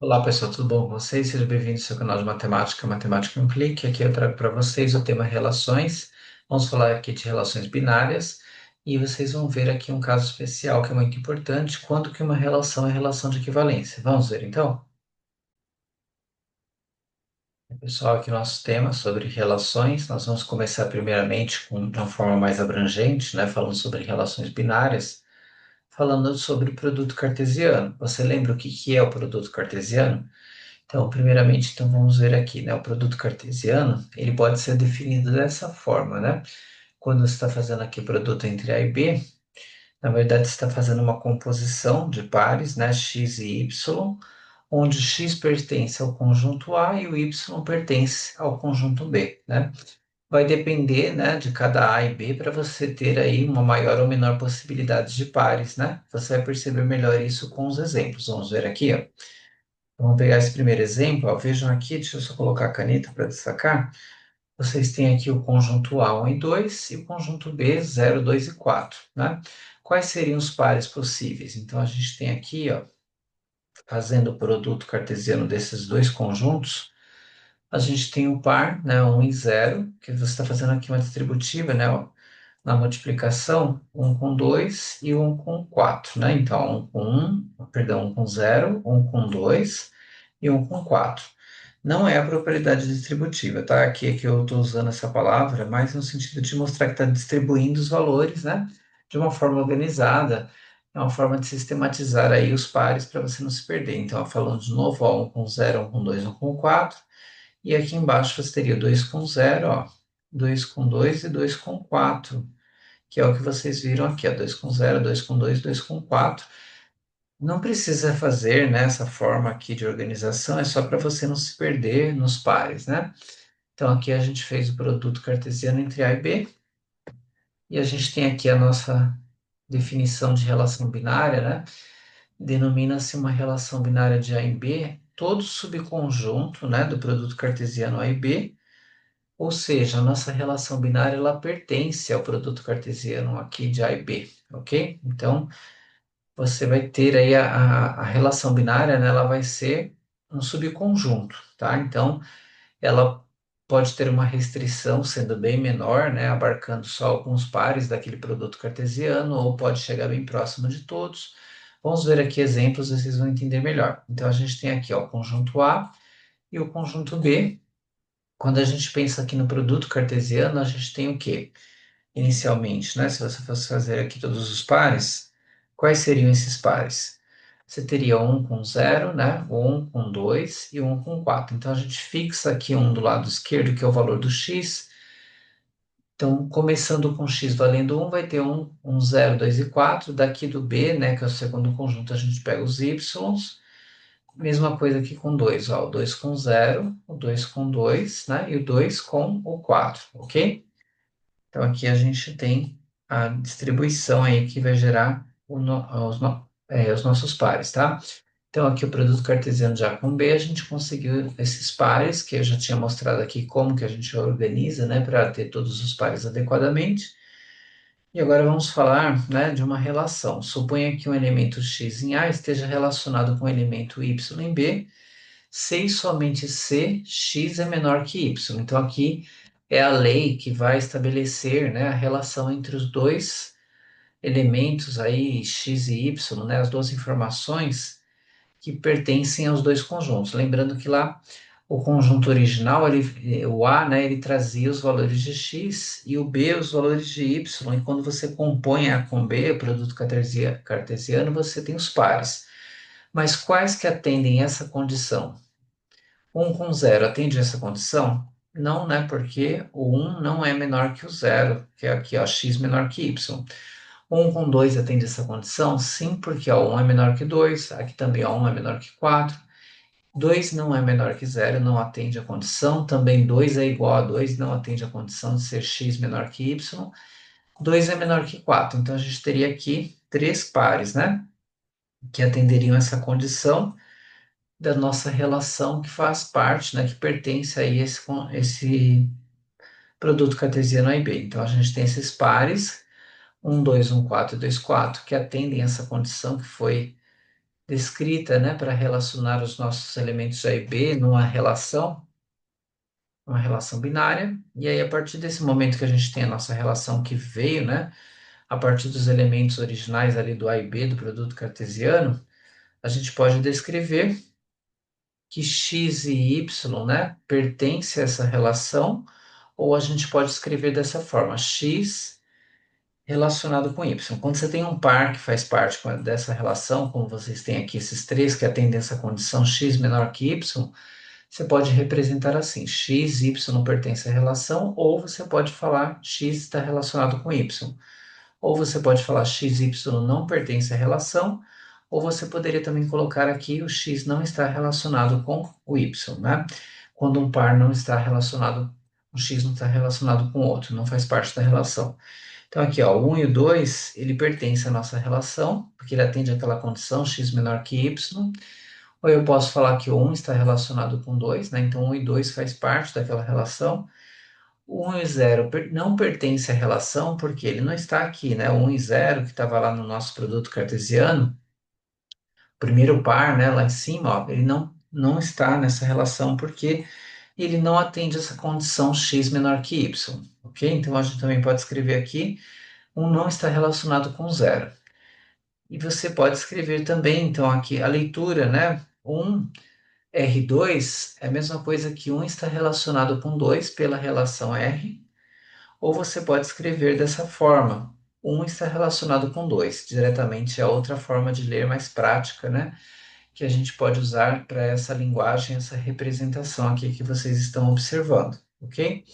Olá pessoal, tudo bom com vocês? Sejam bem-vindos ao seu canal de matemática, Matemática em um Clique. Aqui eu trago para vocês o tema relações. Vamos falar aqui de relações binárias e vocês vão ver aqui um caso especial que é muito importante, quando que uma relação é relação de equivalência. Vamos ver então? Pessoal, aqui nosso tema sobre relações. Nós vamos começar primeiramente de uma forma mais abrangente, né, falando sobre relações binárias, falando sobre o produto cartesiano. Você lembra o que que é o produto cartesiano? Então, primeiramente, então vamos ver aqui, né? O produto cartesiano, ele pode ser definido dessa forma, né? Quando você está fazendo aqui produto entre A e B, na verdade você está fazendo uma composição de pares, né? X e Y, onde X pertence ao conjunto A e o Y pertence ao conjunto B, né? Vai depender, né, de cada A e B para você ter aí uma maior ou menor possibilidade de pares, né? Você vai perceber melhor isso com os exemplos. Vamos ver aqui, ó. Vamos pegar esse primeiro exemplo, ó. Vejam aqui, deixa eu só colocar a caneta para destacar. Vocês têm aqui o conjunto A 1 e 2 e o conjunto B 0, 2 e 4, né? Quais seriam os pares possíveis? Então, a gente tem aqui, ó, fazendo o produto cartesiano desses dois conjuntos, a gente tem o par, né, 1 e 0, que você está fazendo aqui uma distributiva, né, ó, na multiplicação, um com 2 e um com 4, né? Então, um com 1, perdão, um com 0, um com 2 e um com 4. Não é a propriedade distributiva, tá? Aqui é que eu estou usando essa palavra, mas no sentido de mostrar que está distribuindo os valores, né? De uma forma organizada, é uma forma de sistematizar aí os pares para você não se perder. Então, falando de novo, ó, 1 com 0, 1 com 2, 1 com 4. E aqui embaixo você teria 2 com 0, ó, 2 com 2 e 2 com 4, que é o que vocês viram aqui, ó, 2 com 0, 2 com 2, 2 com 4. Não precisa fazer, né, essa forma aqui de organização, é só para você não se perder nos pares, né? Então aqui a gente fez o produto cartesiano entre A e B, e a gente tem aqui a nossa definição de relação binária, né? Denomina-se uma relação binária de A e B, todo subconjunto, né, do produto cartesiano A e B, ou seja, a nossa relação binária ela pertence ao produto cartesiano aqui de A e B, ok? Então, você vai ter aí a relação binária, né, ela vai ser um subconjunto, tá? Então, ela pode ter uma restrição sendo bem menor, né, abarcando só alguns pares daquele produto cartesiano, ou pode chegar bem próximo de todos. Vamos ver aqui exemplos, vocês vão entender melhor. Então, a gente tem aqui ó, o conjunto A e o conjunto B. Quando a gente pensa aqui no produto cartesiano, a gente tem o quê? Inicialmente, né? Se você fosse fazer aqui todos os pares, quais seriam esses pares? Você teria um com zero, né? Um com 2 e um com 4. Então, a gente fixa aqui um do lado esquerdo, que é o valor do x. Então, começando com x valendo um vai ter um 0, 2 e 4. Daqui do b, né, que é o segundo conjunto, a gente pega os y's. Mesma coisa aqui com 2, ó, o 2 com zero, o 2 com 2, né, e o 2 com o 4, ok? Então, aqui a gente tem a distribuição aí que vai gerar os nossos pares, tá? Então, aqui o produto cartesiano já com B, a gente conseguiu esses pares, que eu já tinha mostrado aqui como que a gente organiza, né, para ter todos os pares adequadamente. E agora vamos falar, né, de uma relação. Suponha que um elemento x em A esteja relacionado com o elemento y em B, se e somente se x é menor que y. Então, aqui é a lei que vai estabelecer, né, a relação entre os dois elementos aí, x e y, né, as duas informações que pertencem aos dois conjuntos. Lembrando que lá o conjunto original, o A, né, ele trazia os valores de x e o B os valores de y. E quando você compõe A com B, o produto cartesiano, você tem os pares. Mas quais que atendem essa condição? 1 com 0 atende essa condição? Não, né? Porque o 1 não é menor que o 0, que é aqui, ó, x menor que y. 1 com 2 atende essa condição? Sim, porque ó, 1 é menor que 2, aqui também ó, 1 é menor que 4. 2 não é menor que 0, não atende a condição. Também 2 é igual a 2, não atende a condição de ser x menor que y. 2 é menor que 4. Então, a gente teria aqui três pares, né? Que atenderiam essa condição da nossa relação que faz parte, né, que pertence aí esse produto cartesiano A e B. Então, a gente tem esses pares, 1, 2, 1, 4 e 2, 4, que atendem essa condição que foi descrita, né, para relacionar os nossos elementos A e B numa relação, uma relação binária. E aí, a partir desse momento que a gente tem a nossa relação que veio, né, a partir dos elementos originais ali do A e B do produto cartesiano, a gente pode descrever que x e y, né, pertencem a essa relação, ou a gente pode escrever dessa forma, x relacionado com y. Quando você tem um par que faz parte dessa relação, como vocês têm aqui esses três que atendem essa condição x menor que y, você pode representar assim, x e y pertencem à relação, ou você pode falar x está relacionado com y. Ou você pode falar x e y não pertencem à relação, ou você poderia também colocar aqui o x não está relacionado com o y, né? Quando um par não está relacionado, um x não está relacionado com o outro, não faz parte da relação. Então aqui, ó, o 1 e o 2, ele pertence à nossa relação, porque ele atende àquela condição x menor que y. Ou eu posso falar que o 1 está relacionado com 2, né? Então 1 e 2 faz parte daquela relação. O 1 e 0 não pertence à relação porque ele não está aqui, né? O 1 e 0 que estava lá no nosso produto cartesiano, primeiro par, né, lá em cima, ó, ele não está nessa relação porque ele não atende essa condição x menor que y, ok? Então a gente também pode escrever aqui, 1 não está relacionado com 0. E você pode escrever também, então aqui a leitura, né? 1 R2 é a mesma coisa que 1 está relacionado com 2 pela relação R, ou você pode escrever dessa forma. 1 está relacionado com 2. Diretamente é outra forma de ler mais prática, né? Que a gente pode usar para essa linguagem, essa representação aqui que vocês estão observando, ok?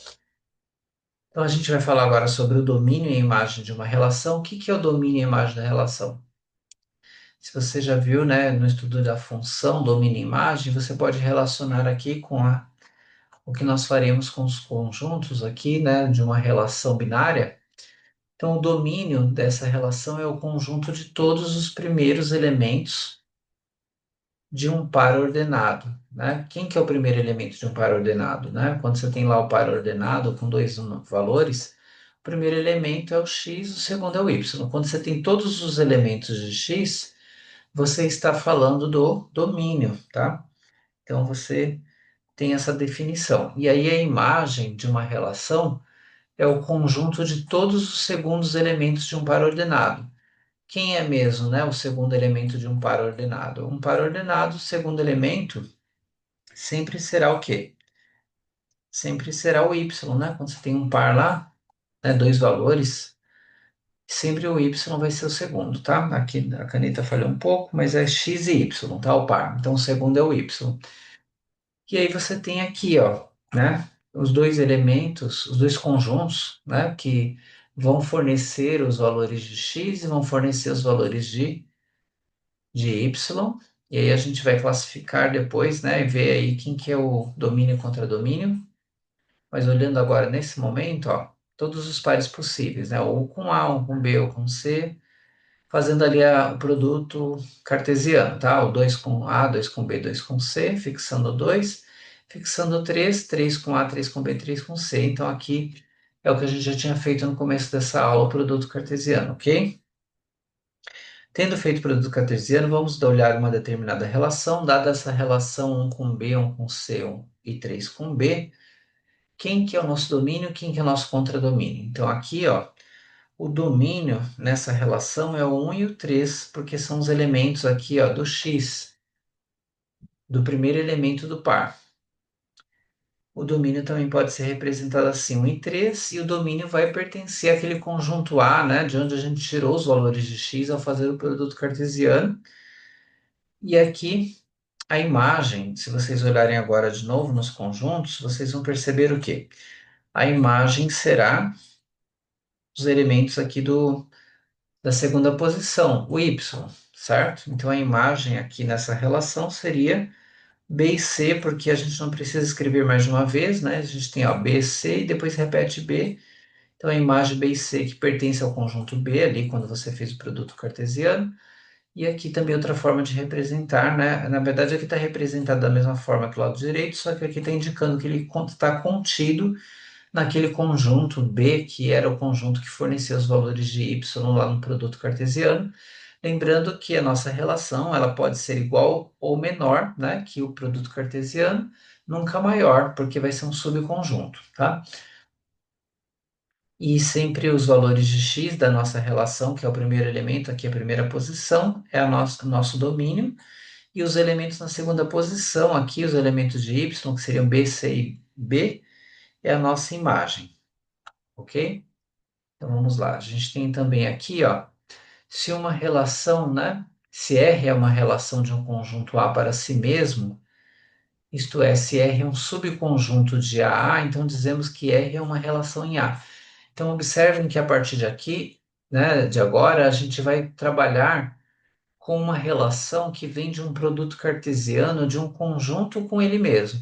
Então a gente vai falar agora sobre o domínio e a imagem de uma relação. O que que é o domínio e a imagem da relação? Se você já viu, né, no estudo da função domínio e imagem, você pode relacionar aqui com o que nós faremos com os conjuntos aqui, né, de uma relação binária. Então, o domínio dessa relação é o conjunto de todos os primeiros elementos de um par ordenado, né? Quem que é o primeiro elemento de um par ordenado, né? Quando você tem lá o par ordenado com dois valores, o primeiro elemento é o x, o segundo é o y. Quando você tem todos os elementos de x, você está falando do domínio, tá? Então, você tem essa definição. E aí, a imagem de uma relação é o conjunto de todos os segundos elementos de um par ordenado. Quem é mesmo, né, o segundo elemento de um par ordenado? Um par ordenado, o segundo elemento, sempre será o quê? Sempre será o y, né? Quando você tem um par lá, né, dois valores, sempre o y vai ser o segundo, tá? Aqui a caneta falhou um pouco, mas é x e y, tá? O par. Então o segundo é o y. E aí você tem aqui, ó, né, os dois elementos, os dois conjuntos, né, que vão fornecer os valores de x e vão fornecer os valores de y, e aí a gente vai classificar depois, né, e ver aí quem que é o domínio contra domínio. Mas olhando agora nesse momento, ó, todos os pares possíveis, né, ou com A, ou com B, ou com C, fazendo ali o produto cartesiano, tá? O 2 com A, 2 com B, 2 com C, fixando 2, fixando 3, 3 com A, 3 com B, 3 com C. Então aqui é o que a gente já tinha feito no começo dessa aula, o produto cartesiano, ok? Tendo feito o produto cartesiano, vamos olhar uma determinada relação, dada essa relação 1 com B, 1 com C, 1 e 3 com B, quem que é o nosso domínio, quem que é o nosso contradomínio? Então aqui, ó, o domínio nessa relação é o 1 e o 3, porque são os elementos aqui, ó, do x, do primeiro elemento do par. O domínio também pode ser representado assim, 1 e 3, e o domínio vai pertencer àquele conjunto A, né, de onde a gente tirou os valores de x ao fazer o produto cartesiano. E aqui a imagem, se vocês olharem agora de novo nos conjuntos, vocês vão perceber o quê? A imagem será os elementos aqui da segunda posição, o y, certo? Então a imagem aqui nessa relação seria B e C, porque a gente não precisa escrever mais de uma vez, né? A gente tem ó, B, C e depois repete B. Então a imagem B e C que pertence ao conjunto B ali, quando você fez o produto cartesiano. E aqui também outra forma de representar, né? Na verdade aqui está representado da mesma forma que o lado direito, só que aqui está indicando que ele está contido naquele conjunto B, que era o conjunto que fornecia os valores de y lá no produto cartesiano. Lembrando que a nossa relação ela pode ser igual ou menor, né, que o produto cartesiano, nunca maior, porque vai ser um subconjunto, tá? E sempre os valores de x da nossa relação, que é o primeiro elemento, aqui a primeira posição, é nosso domínio, e os elementos na segunda posição, aqui os elementos de y, que seriam b, c e b, é a nossa imagem, ok? Então vamos lá, a gente tem também aqui, ó, se uma relação, né? Se R é uma relação de um conjunto A para si mesmo, isto é, se R é um subconjunto de AA, então dizemos que R é uma relação em A. Então observem que a partir de aqui, né, de agora, a gente vai trabalhar com uma relação que vem de um produto cartesiano de um conjunto com ele mesmo.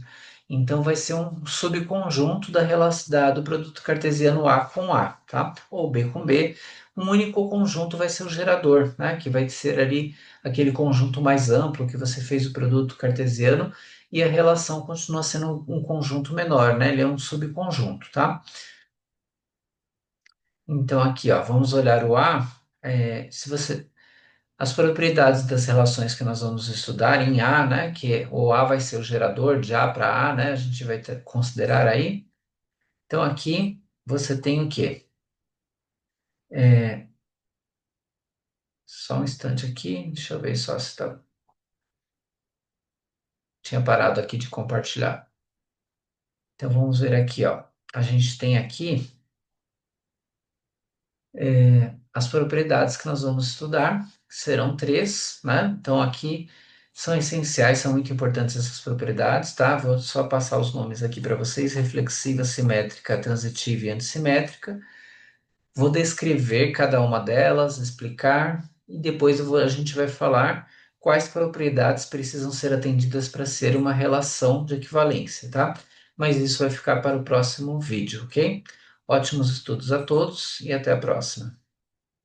Então vai ser um subconjunto do produto cartesiano A com A, tá? Ou B com B. Um único conjunto vai ser o gerador, né? Que vai ser ali aquele conjunto mais amplo que você fez o produto cartesiano e a relação continua sendo um conjunto menor, né? Ele é um subconjunto, tá? Então aqui, ó, vamos olhar o A. Se você as propriedades das relações que nós vamos estudar em A, né, que o A vai ser o gerador de A para A, né, a gente vai considerar aí. Então, aqui você tem o quê? É, só um instante aqui, deixa eu ver só se tinha parado aqui de compartilhar. Então, vamos ver aqui, ó. A gente tem aqui as propriedades que nós vamos estudar, que serão três, né? Então, aqui são essenciais, são muito importantes essas propriedades, tá? Vou só passar os nomes aqui para vocês: reflexiva, simétrica, transitiva e antissimétrica. Vou descrever cada uma delas, explicar, e depois a gente vai falar quais propriedades precisam ser atendidas para ser uma relação de equivalência, tá? Mas isso vai ficar para o próximo vídeo, ok? Ótimos estudos a todos e até a próxima.